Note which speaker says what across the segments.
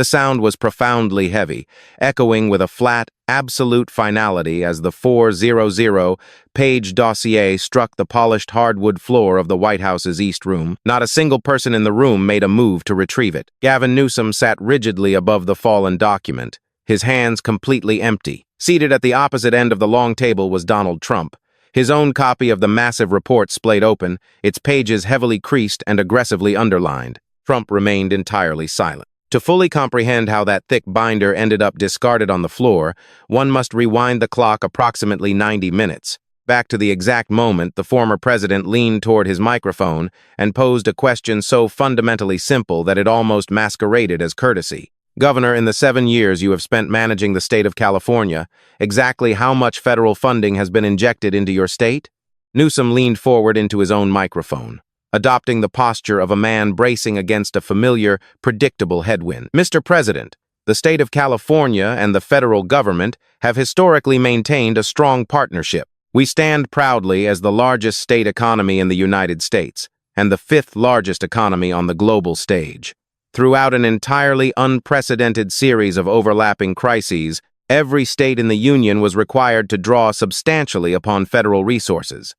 Speaker 1: The sound was profoundly heavy, echoing with a flat, absolute finality as the 400-page dossier struck the polished hardwood floor of the White House's East Room. Not a single person in the room made a move to retrieve it. Gavin Newsom sat rigidly above the fallen document, his hands completely empty. Seated at the opposite end of the long table was Donald Trump, his own copy of the massive report splayed open, its pages heavily creased and aggressively underlined. Trump remained entirely silent. To fully comprehend how that thick binder ended up discarded on the floor, one must rewind the clock approximately 90 minutes, back to the exact moment the former president leaned toward his microphone and posed a question so fundamentally simple that it almost masqueraded as courtesy. Governor, in the 7 years you have spent managing the state of California, exactly how much federal funding has been injected into your state? Newsom leaned forward into his own microphone, adopting the posture of a man bracing against a familiar, predictable headwind. Mr. President, the state of California and the federal government have historically maintained a strong partnership. We stand proudly as the largest state economy in the United States and the 5th largest economy on the global stage. Throughout an entirely unprecedented series of overlapping crises, every state in the Union was required to draw substantially upon federal resources.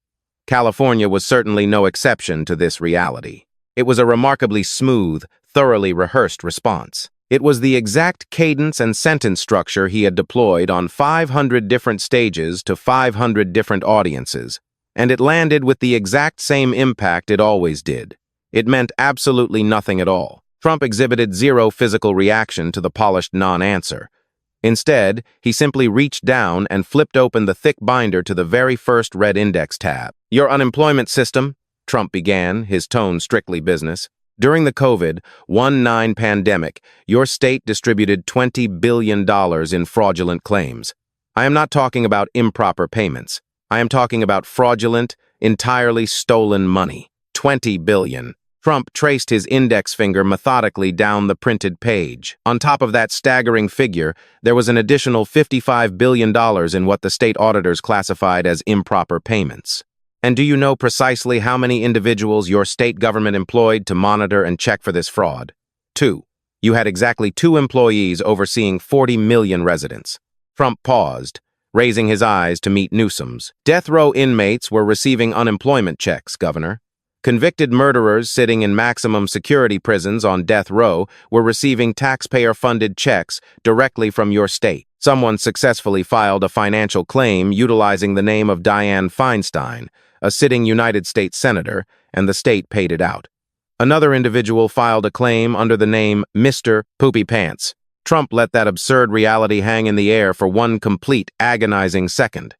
Speaker 1: California was certainly no exception to this reality. It was a remarkably smooth, thoroughly rehearsed response. It was the exact cadence and sentence structure he had deployed on 500 different stages to 500 different audiences, and it landed with the exact same impact it always did. It meant absolutely nothing at all. Trump exhibited zero physical reaction to the polished non-answer. Instead, he simply reached down and flipped open the thick binder to the very first red index tab. Your unemployment system, Trump began, his tone strictly business. During the COVID-19 pandemic, your state distributed $20 billion in fraudulent claims. I am not talking about improper payments. I am talking about fraudulent, entirely stolen money. $20 billion. Trump traced his index finger methodically down the printed page. On top of that staggering figure, there was an additional $55 billion in what the state auditors classified as improper payments. And do you know precisely how many individuals your state government employed to monitor and check for this fraud? 2. You had exactly 2 employees overseeing 40 million residents. Trump paused, raising his eyes to meet Newsom's. Death row inmates were receiving unemployment checks, Governor. Convicted murderers sitting in maximum security prisons on death row were receiving taxpayer-funded checks directly from your state. Someone successfully filed a financial claim utilizing the name of Dianne Feinstein, a sitting United States senator, and the state paid it out. Another individual filed a claim under the name Mr. Poopy Pants. Trump let that absurd reality hang in the air for one complete, agonizing second.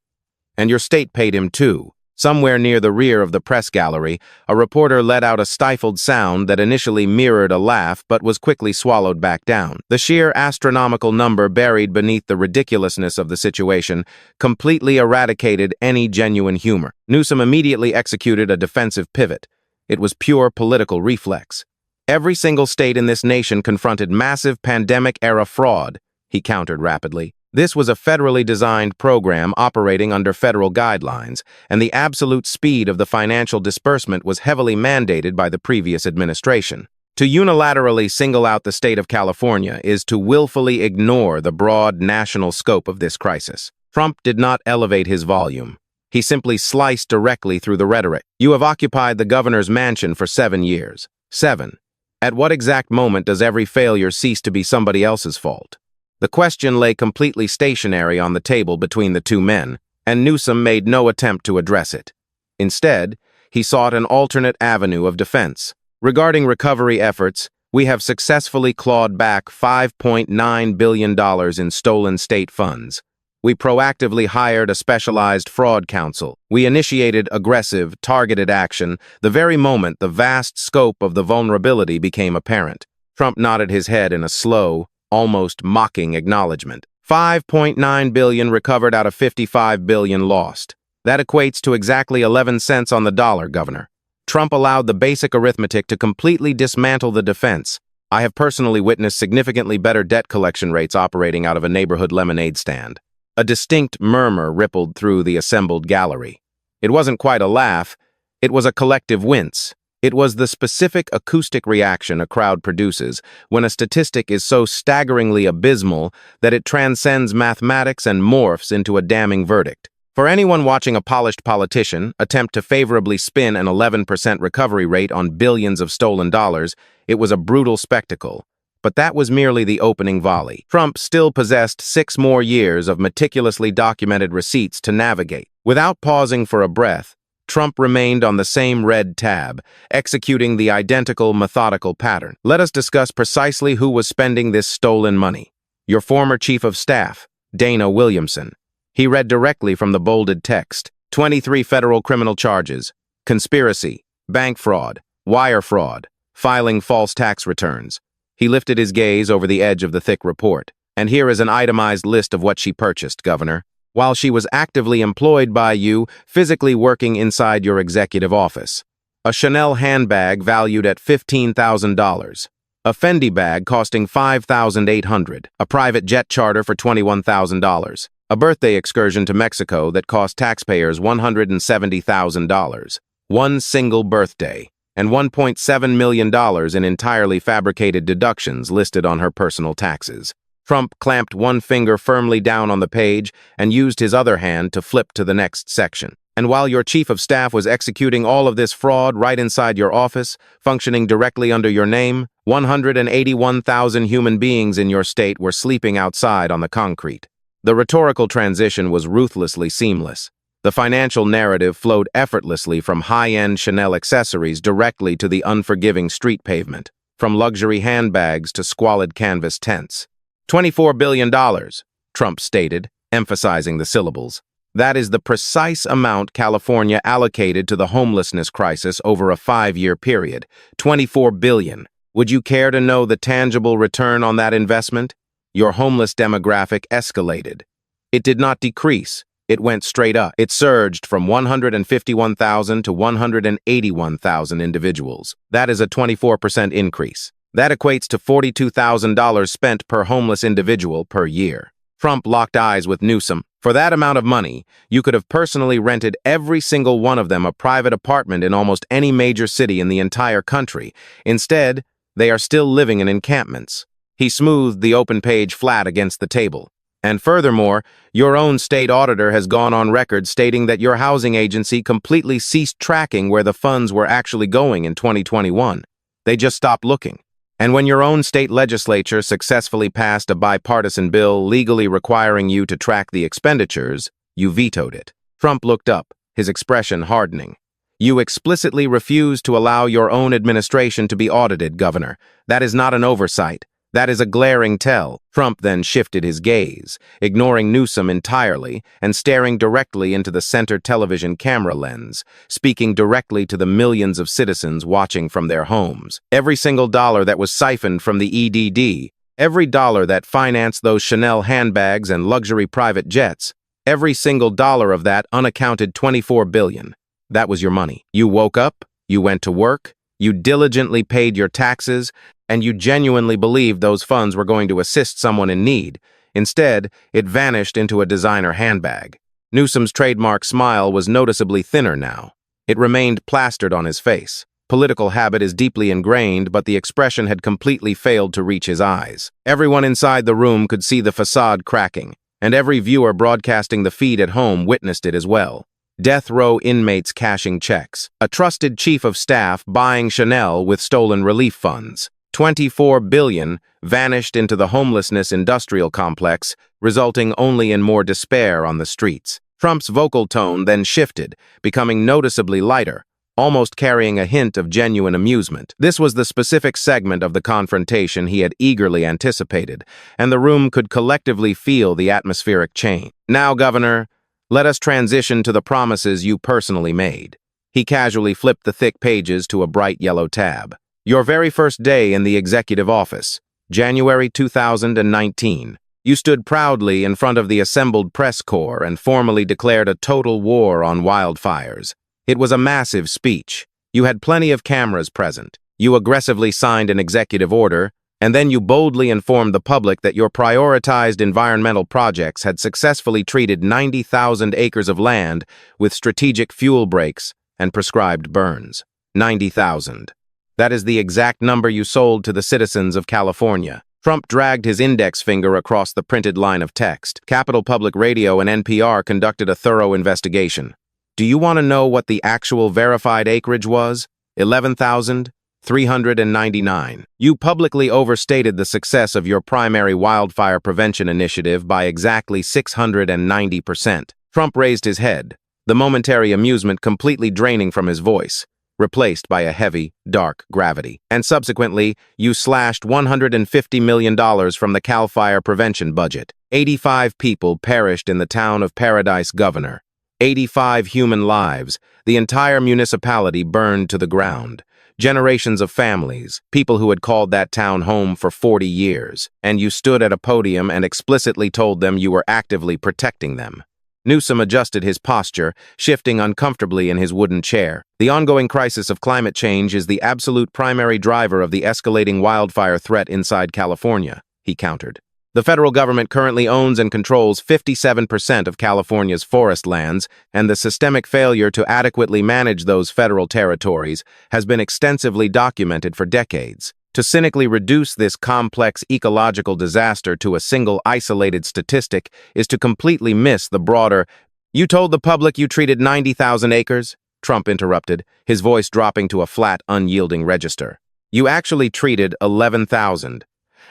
Speaker 1: And your state paid him too. Somewhere near the rear of the press gallery, a reporter let out a stifled sound that initially mirrored a laugh but was quickly swallowed back down. The sheer astronomical number buried beneath the ridiculousness of the situation completely eradicated any genuine humor. Newsom immediately executed a defensive pivot. It was pure political reflex. Every single state in this nation confronted massive pandemic-era fraud, he countered rapidly. This was a federally designed program operating under federal guidelines, and the absolute speed of the financial disbursement was heavily mandated by the previous administration. To unilaterally single out the state of California is to willfully ignore the broad national scope of this crisis. Trump did not elevate his volume. He simply sliced directly through the rhetoric. You have occupied the governor's mansion for 7 years. 7. At what exact moment does every failure cease to be somebody else's fault? The question lay completely stationary on the table between the two men, and Newsom made no attempt to address it. Instead, he sought an alternate avenue of defense. Regarding recovery efforts, we have successfully clawed back $5.9 billion in stolen state funds. We proactively hired a specialized fraud counsel. We initiated aggressive, targeted action the very moment the vast scope of the vulnerability became apparent. Trump nodded his head in a slow, almost mocking acknowledgement. $5.9 billion recovered out of $55 billion lost. That equates to exactly 11 cents on the dollar, Governor. Trump allowed the basic arithmetic to completely dismantle the defense. I have personally witnessed significantly better debt collection rates operating out of a neighborhood lemonade stand. A distinct murmur rippled through the assembled gallery. It wasn't quite a laugh, it was a collective wince. It was the specific acoustic reaction a crowd produces when a statistic is so staggeringly abysmal that it transcends mathematics and morphs into a damning verdict. For anyone watching a polished politician attempt to favorably spin an 11% recovery rate on billions of stolen dollars, it was a brutal spectacle. But that was merely the opening volley. Trump still possessed 6 more years of meticulously documented receipts to navigate. Without pausing for a breath, Trump remained on the same red tab, executing the identical methodical pattern. Let us discuss precisely who was spending this stolen money. Your former chief of staff, Dana Williamson. He read directly from the bolded text. 23 federal criminal charges: conspiracy, bank fraud, wire fraud, filing false tax returns. He lifted his gaze over the edge of the thick report. And here is an itemized list of what she purchased, Governor, while she was actively employed by you, physically working inside your executive office. A Chanel handbag valued at $15,000. A Fendi bag costing $5,800. A private jet charter for $21,000. A birthday excursion to Mexico that cost taxpayers $170,000. One single birthday. And $1.7 million in entirely fabricated deductions listed on her personal taxes. Trump clamped one finger firmly down on the page and used his other hand to flip to the next section. And while your chief of staff was executing all of this fraud right inside your office, functioning directly under your name, 181,000 human beings in your state were sleeping outside on the concrete. The rhetorical transition was ruthlessly seamless. The financial narrative flowed effortlessly from high-end Chanel accessories directly to the unforgiving street pavement, from luxury handbags to squalid canvas tents. $24 billion, Trump stated, emphasizing the syllables. That is the precise amount California allocated to the homelessness crisis over a 5-year period. $24 billion. Would you care to know the tangible return on that investment? Your homeless demographic escalated. It did not decrease. It went straight up. It surged from 151,000 to 181,000 individuals. That is a 24% increase. That equates to $42,000 spent per homeless individual per year. Trump locked eyes with Newsom. For that amount of money, you could have personally rented every single one of them a private apartment in almost any major city in the entire country. Instead, they are still living in encampments. He smoothed the open page flat against the table. And furthermore, your own state auditor has gone on record stating that your housing agency completely ceased tracking where the funds were actually going in 2021. They just stopped looking. And when your own state legislature successfully passed a bipartisan bill legally requiring you to track the expenditures, you vetoed it. Trump looked up, his expression hardening. You explicitly refused to allow your own administration to be audited, Governor. That is not an oversight. That is a glaring tell. Trump then shifted his gaze, ignoring Newsom entirely and staring directly into the center television camera lens, speaking directly to the millions of citizens watching from their homes. Every single dollar that was siphoned from the EDD, every dollar that financed those Chanel handbags and luxury private jets, every single dollar of that unaccounted $24 billion. That was your money. You woke up, you went to work, you diligently paid your taxes, and you genuinely believed those funds were going to assist someone in need. Instead, it vanished into a designer handbag. Newsom's trademark smile was noticeably thinner now. It remained plastered on his face. Political habit is deeply ingrained, but the expression had completely failed to reach his eyes. Everyone inside the room could see the facade cracking, and every viewer broadcasting the feed at home witnessed it as well. Death row inmates cashing checks. A trusted chief of staff buying Chanel with stolen relief funds. $24 billion vanished into the homelessness industrial complex, resulting only in more despair on the streets. Trump's vocal tone then shifted, becoming noticeably lighter, almost carrying a hint of genuine amusement. This was the specific segment of the confrontation he had eagerly anticipated, and the room could collectively feel the atmospheric change. Now, Governor, let us transition to the promises you personally made. He casually flipped the thick pages to a bright yellow tab. Your very first day in the executive office, January 2019, you stood proudly in front of the assembled press corps and formally declared a total war on wildfires. It was a massive speech. You had plenty of cameras present. You aggressively signed an executive order, and then you boldly informed the public that your prioritized environmental projects had successfully treated 90,000 acres of land with strategic fuel breaks and prescribed burns. 90,000. That is the exact number you sold to the citizens of California. Trump dragged his index finger across the printed line of text. Capital Public Radio and NPR conducted a thorough investigation. Do you want to know what the actual verified acreage was? 11,399. You publicly overstated the success of your primary wildfire prevention initiative by exactly 690%. Trump raised his head, the momentary amusement completely draining from his voice, replaced by a heavy, dark gravity. And subsequently, you slashed $150 million from the Cal Fire prevention budget. 85 people perished in the town of Paradise, Governor. 85 human lives. The entire municipality burned to the ground. Generations of families, people who had called that town home for 40 years. And you stood at a podium and explicitly told them you were actively protecting them. Newsom adjusted his posture, shifting uncomfortably in his wooden chair. The ongoing crisis of climate change is the absolute primary driver of the escalating wildfire threat inside California, he countered. The federal government currently owns and controls 57% of California's forest lands, and the systemic failure to adequately manage those federal territories has been extensively documented for decades. To cynically reduce this complex ecological disaster to a single isolated statistic is to completely miss the broader. You told the public you treated 90,000 acres? Trump interrupted, his voice dropping to a flat, unyielding register. You actually treated 11,000.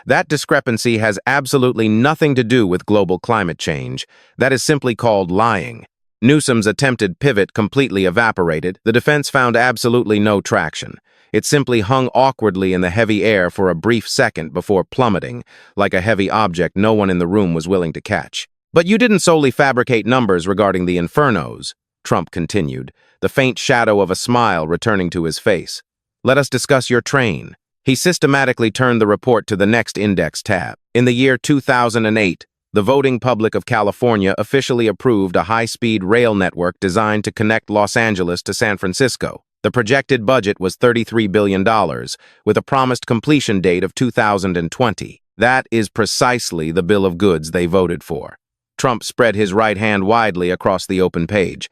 Speaker 1: That discrepancy has absolutely nothing to do with global climate change. That is simply called lying. Newsom's attempted pivot completely evaporated. The defense found absolutely no traction. It simply hung awkwardly in the heavy air for a brief second before plummeting, like a heavy object no one in the room was willing to catch. But you didn't solely fabricate numbers regarding the infernos, Trump continued, the faint shadow of a smile returning to his face. Let us discuss your train. He systematically turned the report to the next index tab. In the year 2008, the voting public of California officially approved a high-speed rail network designed to connect Los Angeles to San Francisco. The projected budget was $33 billion, with a promised completion date of 2020. That is precisely the bill of goods they voted for. Trump spread his right hand widely across the open page.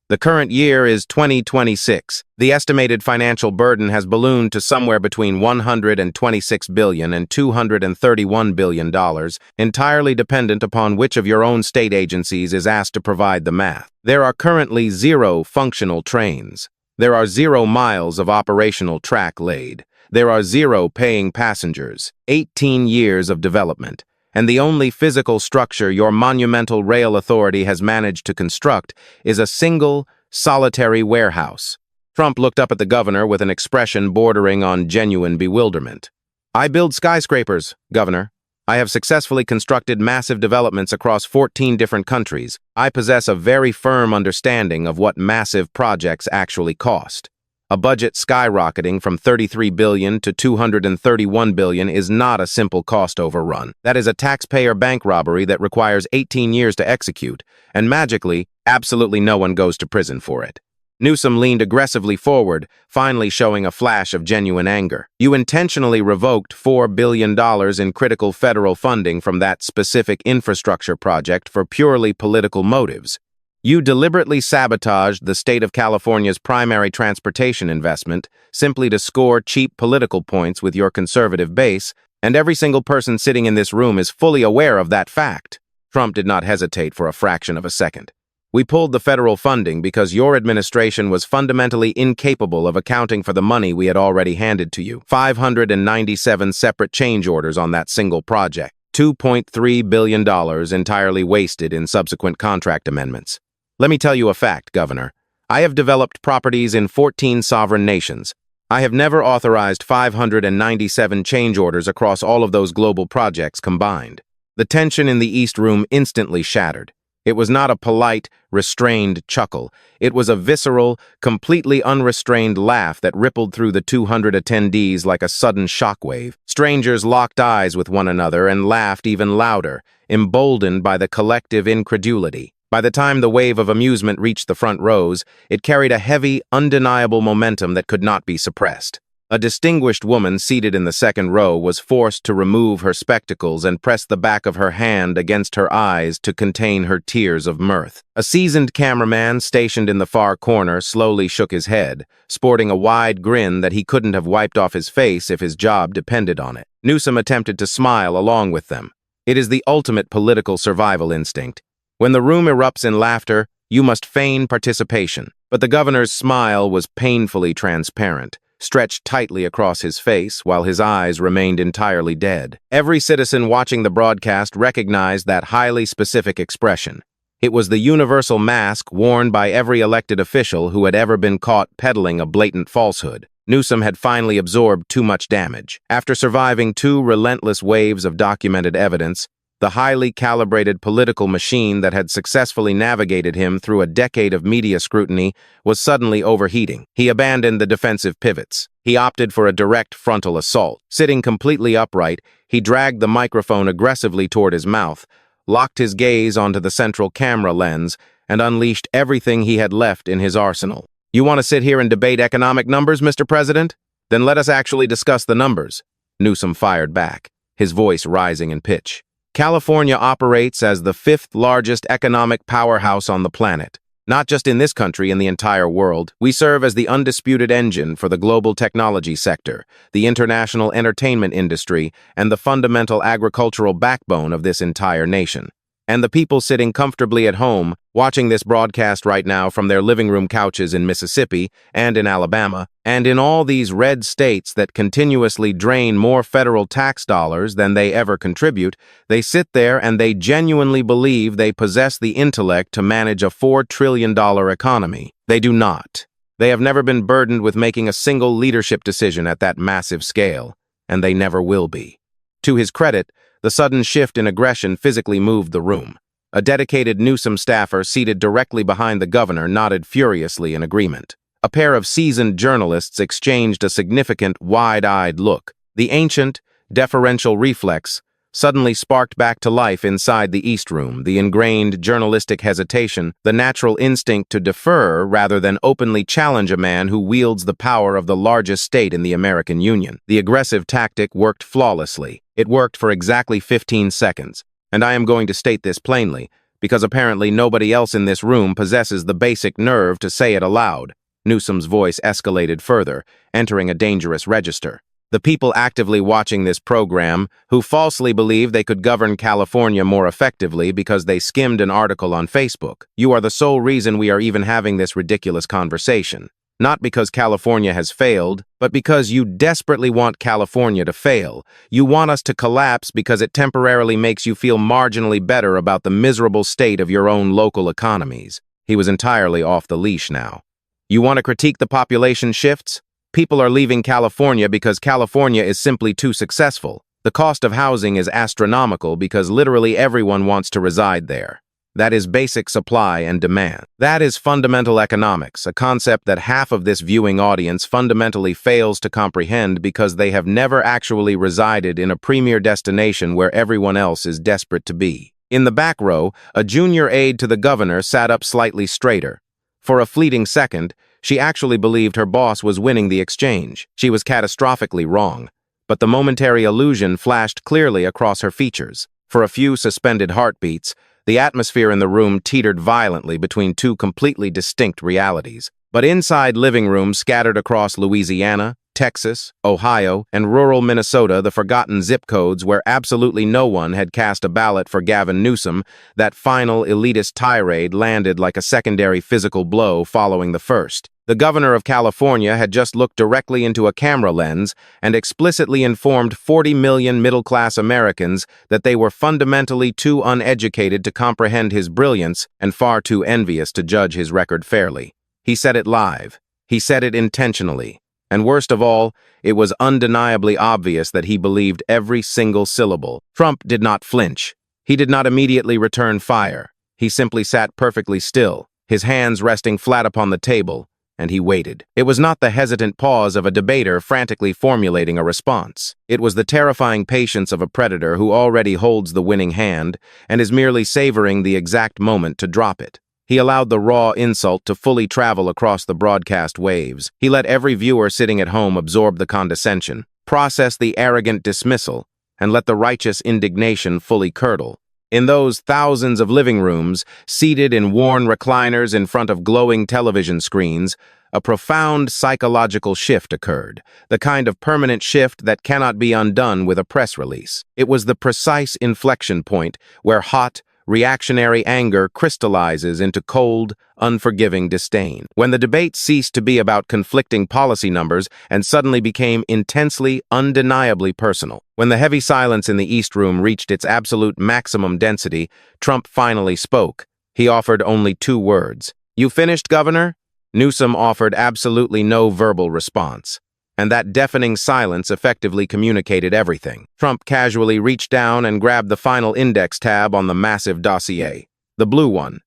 Speaker 1: The current year is 2026. The estimated financial burden has ballooned to somewhere between $126 billion and $231 billion, entirely dependent upon which of your own state agencies is asked to provide the math. There are currently 0 functional trains. There are 0 miles of operational track laid. There are 0 paying passengers, 18 years of development, and the only physical structure your monumental rail authority has managed to construct is a single, solitary warehouse. Trump looked up at the governor with an expression bordering on genuine bewilderment. I build skyscrapers, Governor. I have successfully constructed massive developments across 14 different countries. I possess a very firm understanding of what massive projects actually cost. A budget skyrocketing from $33 billion to $231 billion is not a simple cost overrun. That is a taxpayer bank robbery that requires 18 years to execute, and magically, absolutely no one goes to prison for it. Newsom leaned aggressively forward, finally showing a flash of genuine anger. You intentionally revoked $4 billion in critical federal funding from that specific infrastructure project for purely political motives. You deliberately sabotaged the state of California's primary transportation investment simply to score cheap political points with your conservative base, and every single person sitting in this room is fully aware of that fact. Trump did not hesitate for a fraction of a second. We pulled the federal funding because your administration was fundamentally incapable of accounting for the money we had already handed to you. 597 separate change orders on that single project. $2.3 billion entirely wasted in subsequent contract amendments. Let me tell you a fact, Governor. I have developed properties in 14 sovereign nations. I have never authorized 597 change orders across all of those global projects combined. The tension in the East Room instantly shattered. It was not a polite, restrained chuckle. It was a visceral, completely unrestrained laugh that rippled through the 200 attendees like a sudden shockwave. Strangers locked eyes with one another and laughed even louder, emboldened by the collective incredulity. By the time the wave of amusement reached the front rows, it carried a heavy, undeniable momentum that could not be suppressed. A distinguished woman seated in the second row was forced to remove her spectacles and press the back of her hand against her eyes to contain her tears of mirth. A seasoned cameraman stationed in the far corner slowly shook his head, sporting a wide grin that he couldn't have wiped off his face if his job depended on it. Newsom attempted to smile along with them. It is the ultimate political survival instinct. When the room erupts in laughter, you must feign participation. But the governor's smile was painfully transparent, stretched tightly across his face while his eyes remained entirely dead. Every citizen watching the broadcast recognized that highly specific expression. It was the universal mask worn by every elected official who had ever been caught peddling a blatant falsehood. Newsom had finally absorbed too much damage. After surviving 2 relentless waves of documented evidence, the highly calibrated political machine that had successfully navigated him through a decade of media scrutiny was suddenly overheating. He abandoned the defensive pivots. He opted for a direct frontal assault. Sitting completely upright, he dragged the microphone aggressively toward his mouth, locked his gaze onto the central camera lens, and unleashed everything he had left in his arsenal. "You want to sit here and debate economic numbers, Mr. President? Then let us actually discuss the numbers," Newsom fired back, his voice rising in pitch. California operates as the 5th largest economic powerhouse on the planet. Not just in this country, in the entire world. We serve as the undisputed engine for the global technology sector, the international entertainment industry, and the fundamental agricultural backbone of this entire nation. And the people sitting comfortably at home, watching this broadcast right now from their living room couches in Mississippi and in Alabama, and in all these red states that continuously drain more federal tax dollars than they ever contribute, they sit there and they genuinely believe they possess the intellect to manage a $4 trillion economy. They do not. They have never been burdened with making a single leadership decision at that massive scale, and they never will be. To his credit, the sudden shift in aggression physically moved the room. A dedicated Newsom staffer seated directly behind the governor nodded furiously in agreement. A pair of seasoned journalists exchanged a significant, wide-eyed look. The ancient, deferential reflex suddenly sparked back to life inside the East Room, the ingrained journalistic hesitation, the natural instinct to defer rather than openly challenge a man who wields the power of the largest state in the American Union. The aggressive tactic worked flawlessly. It worked for exactly 15 seconds. And I am going to state this plainly, because apparently nobody else in this room possesses the basic nerve to say it aloud. Newsom's voice escalated further, entering a dangerous register. The people actively watching this program, who falsely believe they could govern California more effectively because they skimmed an article on Facebook. You are the sole reason we are even having this ridiculous conversation. Not because California has failed, but because you desperately want California to fail. You want us to collapse because it temporarily makes you feel marginally better about the miserable state of your own local economies. He was entirely off the leash now. You want to critique the population shifts? People are leaving California because California is simply too successful. The cost of housing is astronomical because literally everyone wants to reside there. That is basic supply and demand. That is fundamental economics, a concept that half of this viewing audience fundamentally fails to comprehend because they have never actually resided in a premier destination where everyone else is desperate to be. In the back row, a junior aide to the governor sat up slightly straighter. For a fleeting second, she actually believed her boss was winning the exchange. She was catastrophically wrong, but the momentary illusion flashed clearly across her features. For a few suspended heartbeats, the atmosphere in the room teetered violently between 2 completely distinct realities. But inside living rooms scattered across Louisiana, Texas, Ohio, and rural Minnesota, the forgotten zip codes where absolutely no one had cast a ballot for Gavin Newsom, that final elitist tirade landed like a secondary physical blow following the first. The governor of California had just looked directly into a camera lens and explicitly informed 40 million middle-class Americans that they were fundamentally too uneducated to comprehend his brilliance and far too envious to judge his record fairly. He said it live. He said it intentionally. And worst of all, it was undeniably obvious that he believed every single syllable. Trump did not flinch. He did not immediately return fire. He simply sat perfectly still, his hands resting flat upon the table, and he waited. It was not the hesitant pause of a debater frantically formulating a response. It was the terrifying patience of a predator who already holds the winning hand and is merely savoring the exact moment to drop it. He allowed the raw insult to fully travel across the broadcast waves. He let every viewer sitting at home absorb the condescension, process the arrogant dismissal, and let the righteous indignation fully curdle. In those thousands of living rooms, seated in worn recliners in front of glowing television screens, a profound psychological shift occurred, the kind of permanent shift that cannot be undone with a press release. It was the precise inflection point where hot, reactionary anger crystallizes into cold, unforgiving disdain. When the debate ceased to be about conflicting policy numbers and suddenly became intensely, undeniably personal. When the heavy silence in the East Room reached its absolute maximum density, Trump finally spoke. He offered only 2 words. "You finished, Governor?" Newsom offered absolutely no verbal response, and that deafening silence effectively communicated everything. Trump casually reached down and grabbed the final index tab on the massive dossier, the blue one.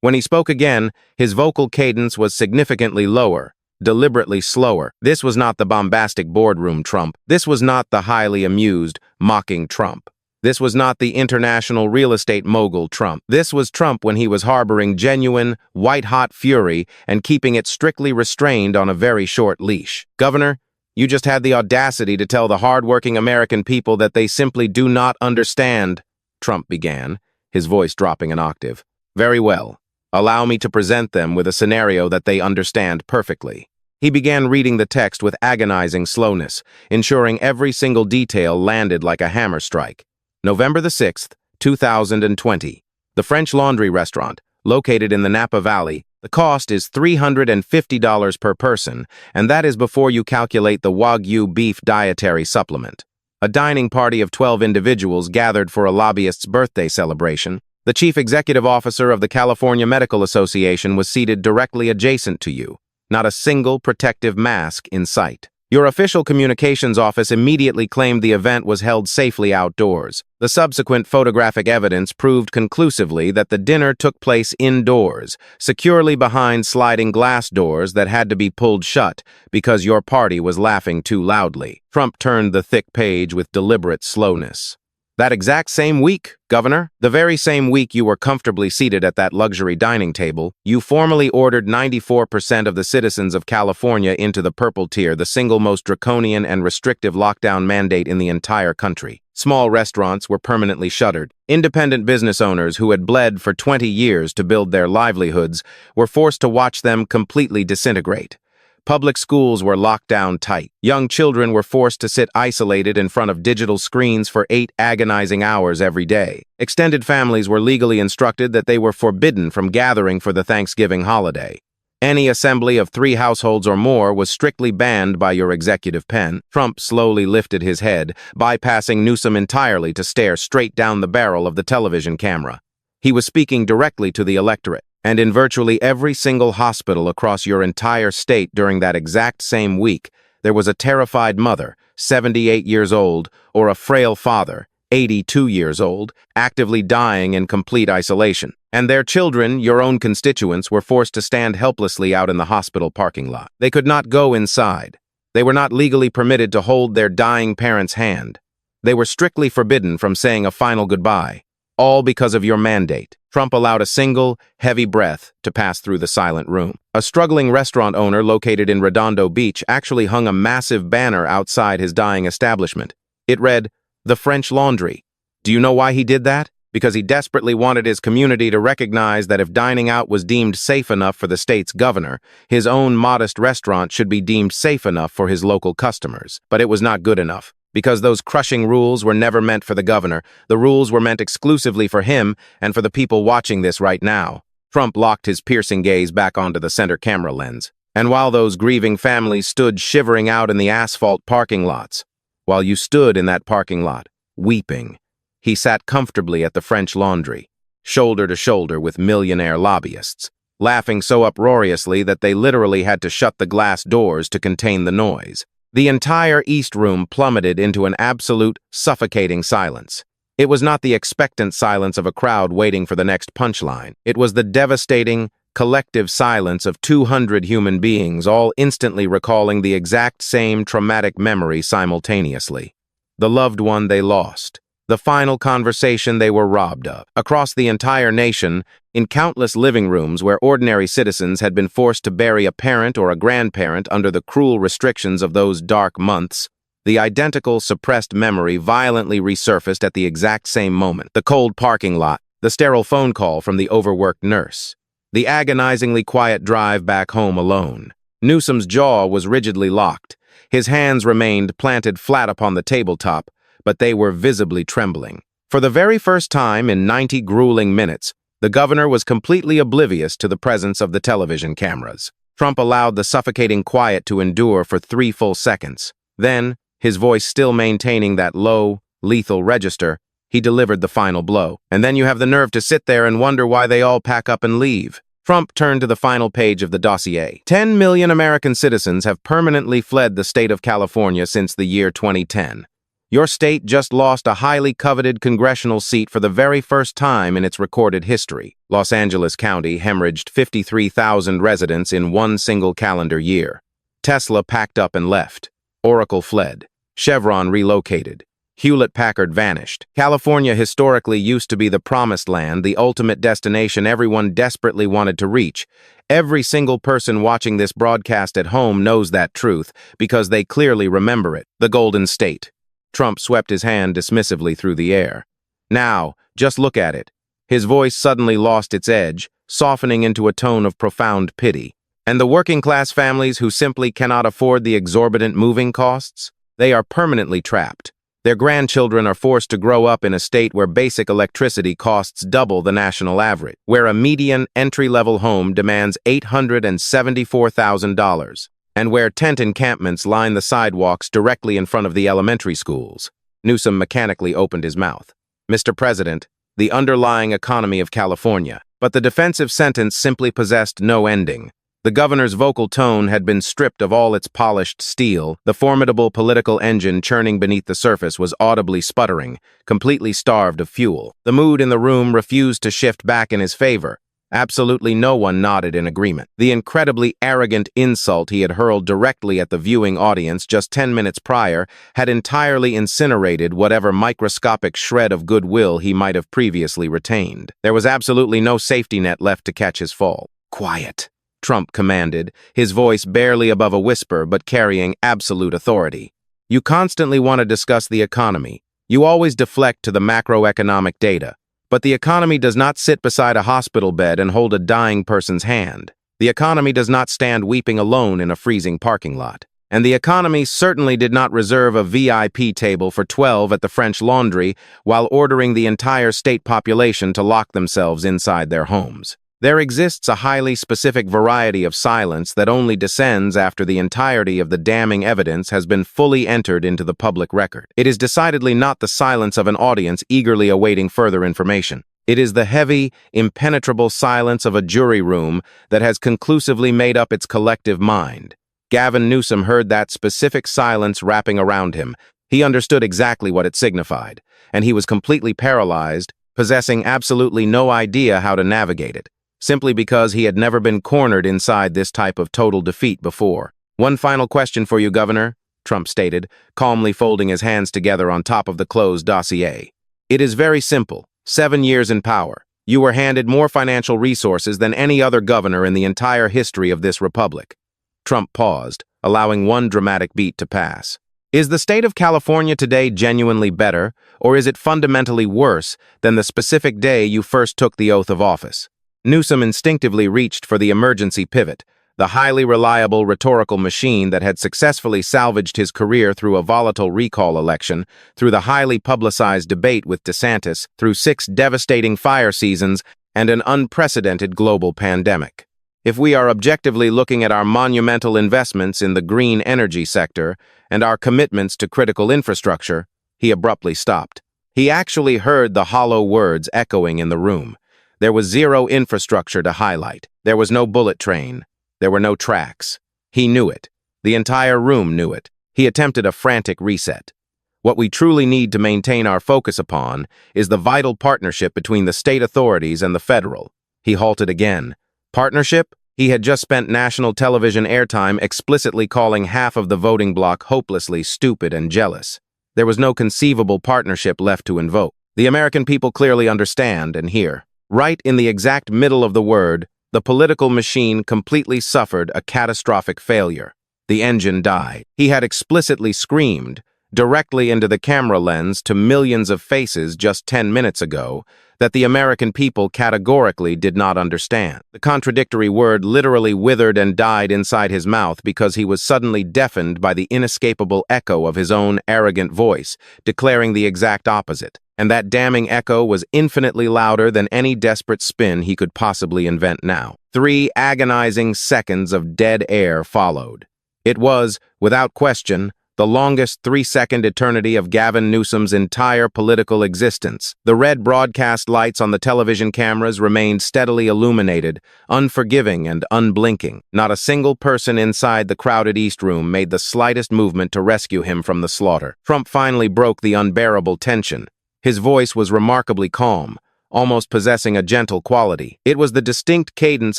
Speaker 1: When he spoke again, his vocal cadence was significantly lower, deliberately slower. This was not the bombastic boardroom Trump. This was not the highly amused, mocking Trump. This was not the international real estate mogul Trump. This was Trump when he was harboring genuine, white-hot fury and keeping it strictly restrained on a very short leash. "Governor, you just had the audacity to tell the hard-working American people that they simply do not understand," Trump began, his voice dropping an octave. "Very well. Allow me to present them with a scenario that they understand perfectly." He began reading the text with agonizing slowness, ensuring every single detail landed like a hammer strike. November the 6th, 2020. The French Laundry restaurant, located in the Napa Valley. The cost is $350 per person, and that is before you calculate the Wagyu beef dietary supplement. A dining party of 12 individuals gathered for a lobbyist's birthday celebration. The chief executive officer of the California Medical Association was seated directly adjacent to you. Not a single protective mask in sight. Your official communications office immediately claimed the event was held safely outdoors. The subsequent photographic evidence proved conclusively that the dinner took place indoors, securely behind sliding glass doors that had to be pulled shut because your party was laughing too loudly. Trump turned the thick page with deliberate slowness. "That exact same week, Governor, the very same week you were comfortably seated at that luxury dining table, you formally ordered 94% of the citizens of California into the purple tier, the single most draconian and restrictive lockdown mandate in the entire country. Small restaurants were permanently shuttered. Independent business owners who had bled for 20 years to build their livelihoods were forced to watch them completely disintegrate. Public schools were locked down tight. Young children were forced to sit isolated in front of digital screens for 8 agonizing hours every day. Extended families were legally instructed that they were forbidden from gathering for the Thanksgiving holiday. Any assembly of 3 households or more was strictly banned by your executive pen." Trump slowly lifted his head, bypassing Newsom entirely to stare straight down the barrel of the television camera. He was speaking directly to the electorate. "And in virtually every single hospital across your entire state during that exact same week, there was a terrified mother, 78 years old, or a frail father, 82 years old, actively dying in complete isolation. And their children, your own constituents, were forced to stand helplessly out in the hospital parking lot. They could not go inside. They were not legally permitted to hold their dying parent's hand. They were strictly forbidden from saying a final goodbye. All because of your mandate." Trump allowed a single, heavy breath to pass through the silent room. A struggling restaurant owner located in Redondo Beach actually hung a massive banner outside his dying establishment. It read, "The French Laundry." Do you know why he did that? Because he desperately wanted his community to recognize that if dining out was deemed safe enough for the state's governor, his own modest restaurant should be deemed safe enough for his local customers. But it was not good enough. Because those crushing rules were never meant for the governor. The rules were meant exclusively for him and for the people watching this right now. Trump locked his piercing gaze back onto the center camera lens. "And while those grieving families stood shivering out in the asphalt parking lots, while you stood in that parking lot, weeping, he sat comfortably at the French Laundry, shoulder to shoulder with millionaire lobbyists, laughing so uproariously that they literally had to shut the glass doors to contain the noise. The entire East Room plummeted into an absolute, suffocating silence. It was not the expectant silence of a crowd waiting for the next punchline. It was the devastating, collective silence of 200 human beings, all instantly recalling the exact same traumatic memory simultaneously. The loved one they lost, The final conversation they were robbed of. Across the entire nation, in countless living rooms where ordinary citizens had been forced to bury a parent or a grandparent under the cruel restrictions of those dark months, the identical suppressed memory violently resurfaced at the exact same moment. The cold parking lot, the sterile phone call from the overworked nurse, the agonizingly quiet drive back home alone. Newsom's jaw was rigidly locked. His hands remained planted flat upon the tabletop, but they were visibly trembling. For the very first time in 90 grueling minutes, the governor was completely oblivious to the presence of the television cameras. Trump allowed the suffocating quiet to endure for 3 full seconds. Then, his voice still maintaining that low, lethal register, he delivered the final blow. And then you have the nerve to sit there and wonder why they all pack up and leave. Trump turned to the final page of the dossier. 10 million American citizens have permanently fled the state of California since the year 2010. Your state just lost a highly coveted congressional seat for the very first time in its recorded history. Los Angeles County hemorrhaged 53,000 residents in one single calendar year. Tesla packed up and left. Oracle fled. Chevron relocated. Hewlett-Packard vanished. California historically used to be the promised land, the ultimate destination everyone desperately wanted to reach. Every single person watching this broadcast at home knows that truth because they clearly remember it. The Golden State. Trump swept his hand dismissively through the air. Now, just look at it. His voice suddenly lost its edge, softening into a tone of profound pity. And the working-class families who simply cannot afford the exorbitant moving costs? They are permanently trapped. Their grandchildren are forced to grow up in a state where basic electricity costs double the national average, where a median entry-level home demands $874,000. And where tent encampments line the sidewalks directly in front of the elementary schools. Newsom mechanically opened his mouth. Mr. President, the underlying economy of California. But the defensive sentence simply possessed no ending. The governor's vocal tone had been stripped of all its polished steel. The formidable political engine churning beneath the surface was audibly sputtering, completely starved of fuel. The mood in the room refused to shift back in his favor. Absolutely no one nodded in agreement. The incredibly arrogant insult he had hurled directly at the viewing audience just 10 minutes prior had entirely incinerated whatever microscopic shred of goodwill he might have previously retained. There was absolutely no safety net left to catch his fall. "Quiet," Trump commanded, his voice barely above a whisper but carrying absolute authority. "You constantly want to discuss the economy. You always deflect to the macroeconomic data. But the economy does not sit beside a hospital bed and hold a dying person's hand. The economy does not stand weeping alone in a freezing parking lot. And the economy certainly did not reserve a VIP table for 12 at the French Laundry while ordering the entire state population to lock themselves inside their homes. There exists a highly specific variety of silence that only descends after the entirety of the damning evidence has been fully entered into the public record. It is decidedly not the silence of an audience eagerly awaiting further information. It is the heavy, impenetrable silence of a jury room that has conclusively made up its collective mind. Gavin Newsom heard that specific silence wrapping around him. He understood exactly what it signified, and he was completely paralyzed, possessing absolutely no idea how to navigate it. Simply because he had never been cornered inside this type of total defeat before. "One final question for you, Governor," Trump stated, calmly folding his hands together on top of the closed dossier. "It is very simple. 7 years in power. You were handed more financial resources than any other governor in the entire history of this republic." Trump paused, allowing one dramatic beat to pass. "Is the state of California today genuinely better, or is it fundamentally worse than the specific day you first took the oath of office?" Newsom instinctively reached for the emergency pivot, the highly reliable rhetorical machine that had successfully salvaged his career through a volatile recall election, through the highly publicized debate with DeSantis, through 6 devastating fire seasons, and an unprecedented global pandemic. If we are objectively looking at our monumental investments in the green energy sector and our commitments to critical infrastructure, he abruptly stopped. He actually heard the hollow words echoing in the room. There was zero infrastructure to highlight. There was no bullet train. There were no tracks. He knew it. The entire room knew it. He attempted a frantic reset. What we truly need to maintain our focus upon is the vital partnership between the state authorities and the federal. He halted again. Partnership? He had just spent national television airtime explicitly calling half of the voting bloc hopelessly stupid and jealous. There was no conceivable partnership left to invoke. The American people clearly understand and hear. Right in the exact middle of the word, the political machine completely suffered a catastrophic failure. The engine died. He had explicitly screamed, directly into the camera lens to millions of faces just 10 minutes ago, that the American people categorically did not understand. The contradictory word literally withered and died inside his mouth because he was suddenly deafened by the inescapable echo of his own arrogant voice, declaring the exact opposite. And that damning echo was infinitely louder than any desperate spin he could possibly invent now. 3 agonizing seconds of dead air followed. It was, without question, the longest 3-second eternity of Gavin Newsom's entire political existence. The red broadcast lights on the television cameras remained steadily illuminated, unforgiving and unblinking. Not a single person inside the crowded East Room made the slightest movement to rescue him from the slaughter. Trump finally broke the unbearable tension. His voice was remarkably calm, almost possessing a gentle quality. It was the distinct cadence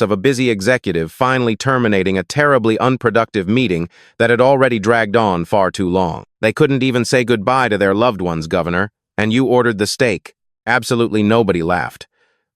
Speaker 1: of a busy executive finally terminating a terribly unproductive meeting that had already dragged on far too long. They couldn't even say goodbye to their loved ones, Governor, and you ordered the steak. Absolutely nobody laughed.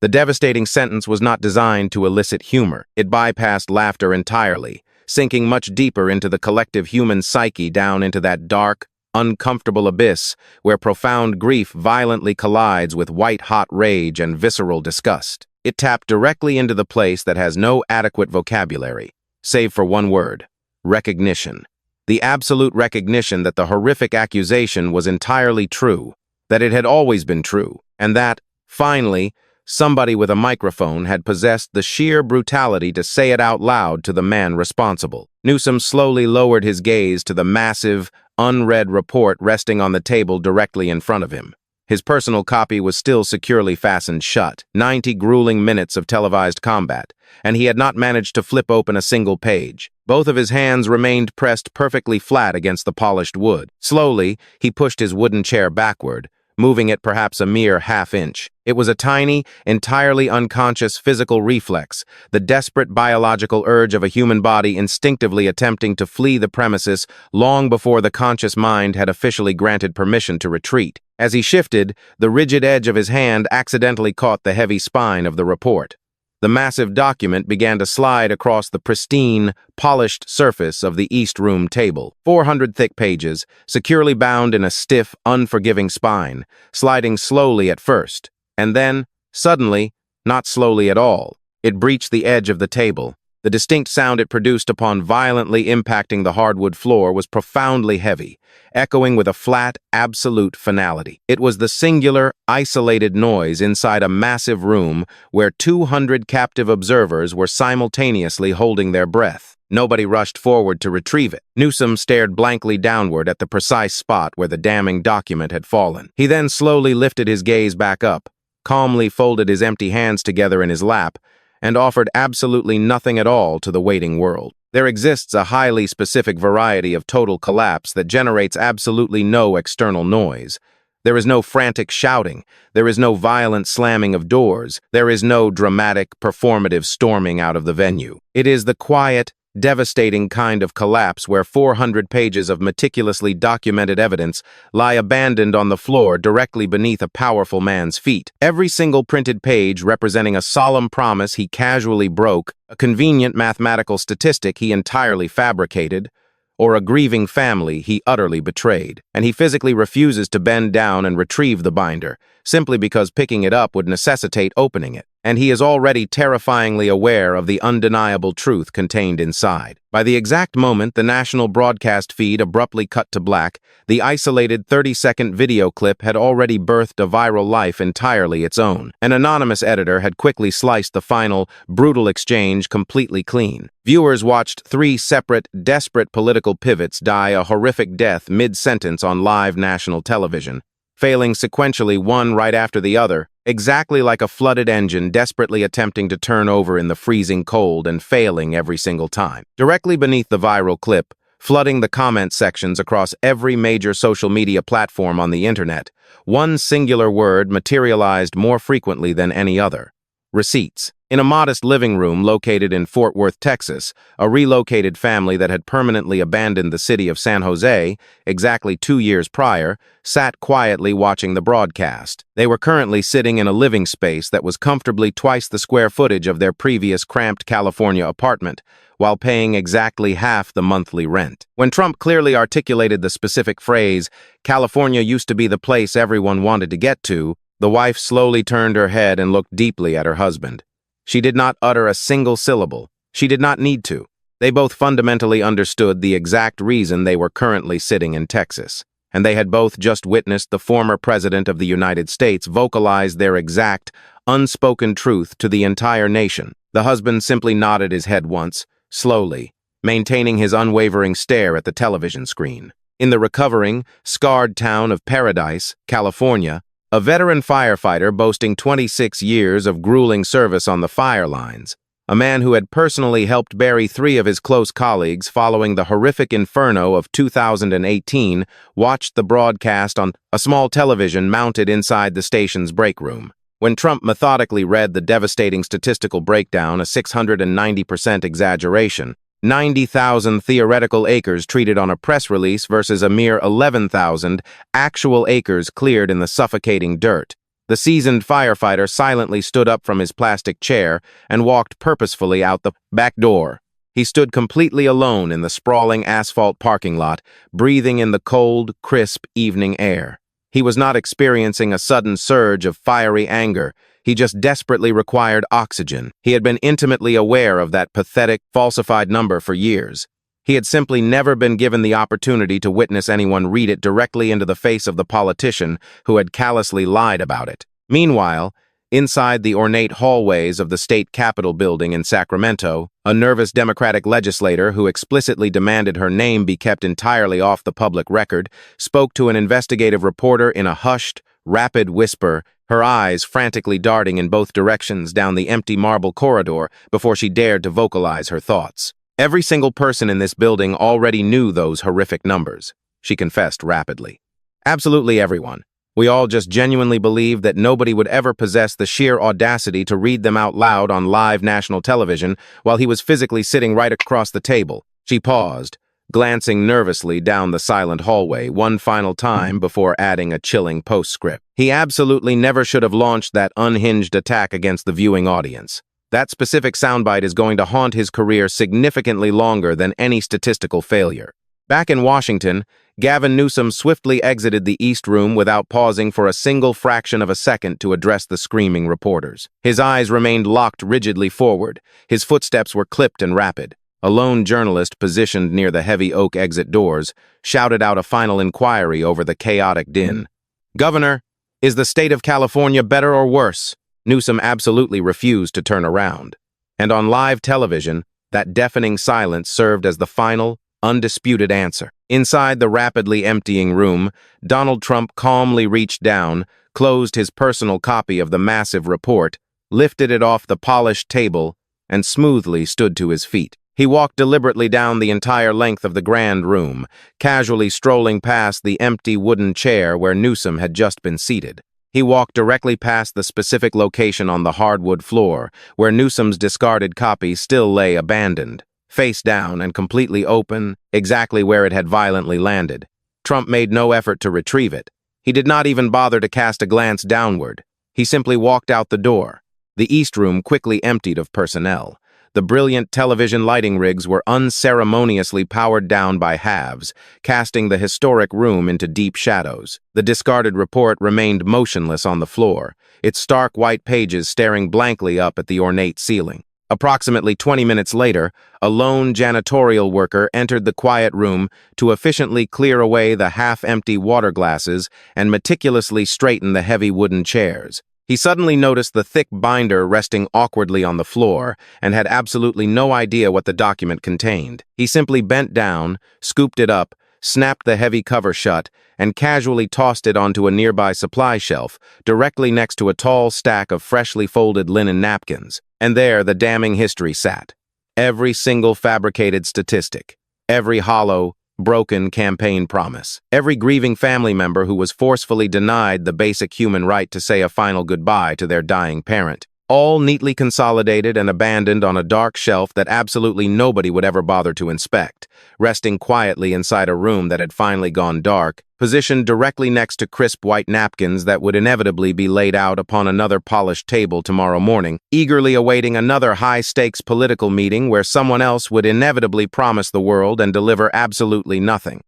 Speaker 1: The devastating sentence was not designed to elicit humor. It bypassed laughter entirely, sinking much deeper into the collective human psyche, down into that dark, uncomfortable abyss where profound grief violently collides with white-hot rage and visceral disgust. It tapped directly into the place that has no adequate vocabulary, save for one word: recognition. The absolute recognition that the horrific accusation was entirely true, that it had always been true, and that, finally, somebody with a microphone had possessed the sheer brutality to say it out loud to the man responsible. Newsom slowly lowered his gaze to the massive, unread report resting on the table directly in front of him. His personal copy was still securely fastened shut. 90 grueling minutes of televised combat, and he had not managed to flip open a single page. Both of his hands remained pressed perfectly flat against the polished wood. Slowly, he pushed his wooden chair backward, moving it perhaps a mere half-inch. It was a tiny, entirely unconscious physical reflex, the desperate biological urge of a human body instinctively attempting to flee the premises long before the conscious mind had officially granted permission to retreat. As he shifted, the rigid edge of his hand accidentally caught the heavy spine of the report. The massive document began to slide across the pristine, polished surface of the East Room table. 400 thick pages, securely bound in a stiff, unforgiving spine, sliding slowly at first. And then, suddenly, not slowly at all, it breached the edge of the table. The distinct sound it produced upon violently impacting the hardwood floor was profoundly heavy, echoing with a flat, absolute finality. It was the singular, isolated noise inside a massive room where 200 captive observers were simultaneously holding their breath. Nobody rushed forward to retrieve it. Newsom stared blankly downward at the precise spot where the damning document had fallen. He then slowly lifted his gaze back up, calmly folded his empty hands together in his lap, and offered absolutely nothing at all to the waiting world. There exists a highly specific variety of total collapse that generates absolutely no external noise. There is no frantic shouting. There is no violent slamming of doors. There is no dramatic, performative storming out of the venue. It is the quiet, devastating kind of collapse where 400 pages of meticulously documented evidence lie abandoned on the floor directly beneath a powerful man's feet. Every single printed page representing a solemn promise he casually broke, a convenient mathematical statistic he entirely fabricated, or a grieving family he utterly betrayed. And he physically refuses to bend down and retrieve the binder, simply because picking it up would necessitate opening it. And he is already terrifyingly aware of the undeniable truth contained inside. By the exact moment the national broadcast feed abruptly cut to black, the isolated 30-second video clip had already birthed a viral life entirely its own. An anonymous editor had quickly sliced the final, brutal exchange completely clean. Viewers watched 3 separate, desperate political pivots die a horrific death mid-sentence on live national television, failing sequentially one right after the other, exactly like a flooded engine desperately attempting to turn over in the freezing cold and failing every single time. Directly beneath the viral clip, flooding the comment sections across every major social media platform on the internet, one singular word materialized more frequently than any other: Receipts. In a modest living room located in Fort Worth, Texas, a relocated family that had permanently abandoned the city of San Jose, exactly 2 years prior, sat quietly watching the broadcast. They were currently sitting in a living space that was comfortably twice the square footage of their previous cramped California apartment, while paying exactly half the monthly rent. When Trump clearly articulated the specific phrase, "California used to be the place everyone wanted to get to," the wife slowly turned her head and looked deeply at her husband. She did not utter a single syllable. She did not need to. They both fundamentally understood the exact reason they were currently sitting in Texas, and they had both just witnessed the former president of the United States vocalize their exact, unspoken truth to the entire nation. The husband simply nodded his head once, slowly, maintaining his unwavering stare at the television screen. In the recovering, scarred town of Paradise, California, a veteran firefighter boasting 26 years of grueling service on the fire lines, a man who had personally helped bury 3 of his close colleagues following the horrific inferno of 2018, watched the broadcast on a small television mounted inside the station's break room. When Trump methodically read the devastating statistical breakdown, a 690% exaggeration, 90,000 theoretical acres treated on a press release versus a mere 11,000 actual acres cleared in the suffocating dirt, the seasoned firefighter silently stood up from his plastic chair and walked purposefully out the back door. He stood completely alone in the sprawling asphalt parking lot, breathing in the cold, crisp evening air. He was not experiencing a sudden surge of fiery anger. He just desperately required oxygen. He had been intimately aware of that pathetic, falsified number for years. He had simply never been given the opportunity to witness anyone read it directly into the face of the politician who had callously lied about it. Meanwhile, inside the ornate hallways of the state capitol building in Sacramento, a nervous Democratic legislator who explicitly demanded her name be kept entirely off the public record spoke to an investigative reporter in a hushed, rapid whisper, her eyes frantically darting in both directions down the empty marble corridor before she dared to vocalize her thoughts. Every single person in this building already knew those horrific numbers, she confessed rapidly. Absolutely everyone. We all just genuinely believed that nobody would ever possess the sheer audacity to read them out loud on live national television while he was physically sitting right across the table. She paused, glancing nervously down the silent hallway one final time before adding a chilling postscript. He absolutely never should have launched that unhinged attack against the viewing audience. That specific soundbite is going to haunt his career significantly longer than any statistical failure. Back in Washington, Gavin Newsom swiftly exited the East Room without pausing for a single fraction of a second to address the screaming reporters. His eyes remained locked rigidly forward. His footsteps were clipped and rapid. A lone journalist positioned near the heavy oak exit doors shouted out a final inquiry over the chaotic din. "Governor, is the state of California better or worse?" Newsom absolutely refused to turn around. And on live television, that deafening silence served as the final, undisputed answer. Inside the rapidly emptying room, Donald Trump calmly reached down, closed his personal copy of the massive report, lifted it off the polished table, and smoothly stood to his feet. He walked deliberately down the entire length of the grand room, casually strolling past the empty wooden chair where Newsom had just been seated. He walked directly past the specific location on the hardwood floor, where Newsom's discarded copy still lay abandoned, face down and completely open, exactly where it had violently landed. Trump made no effort to retrieve it. He did not even bother to cast a glance downward. He simply walked out the door. The East Room quickly emptied of personnel. The brilliant television lighting rigs were unceremoniously powered down by halves, casting the historic room into deep shadows. The discarded report remained motionless on the floor, its stark white pages staring blankly up at the ornate ceiling. Approximately 20 minutes later, a lone janitorial worker entered the quiet room to efficiently clear away the half-empty water glasses and meticulously straighten the heavy wooden chairs. He suddenly noticed the thick binder resting awkwardly on the floor and had absolutely no idea what the document contained. He simply bent down, scooped it up, snapped the heavy cover shut, and casually tossed it onto a nearby supply shelf, directly next to a tall stack of freshly folded linen napkins. And there the damning history sat. Every single fabricated statistic, every hollow, broken campaign promise, every grieving family member who was forcefully denied the basic human right to say a final goodbye to their dying parent. all neatly consolidated and abandoned on a dark shelf that absolutely nobody would ever bother to inspect, resting quietly inside a room that had finally gone dark, positioned directly next to crisp white napkins that would inevitably be laid out upon another polished table tomorrow morning, eagerly awaiting another high-stakes political meeting where someone else would inevitably promise the world and deliver absolutely nothing.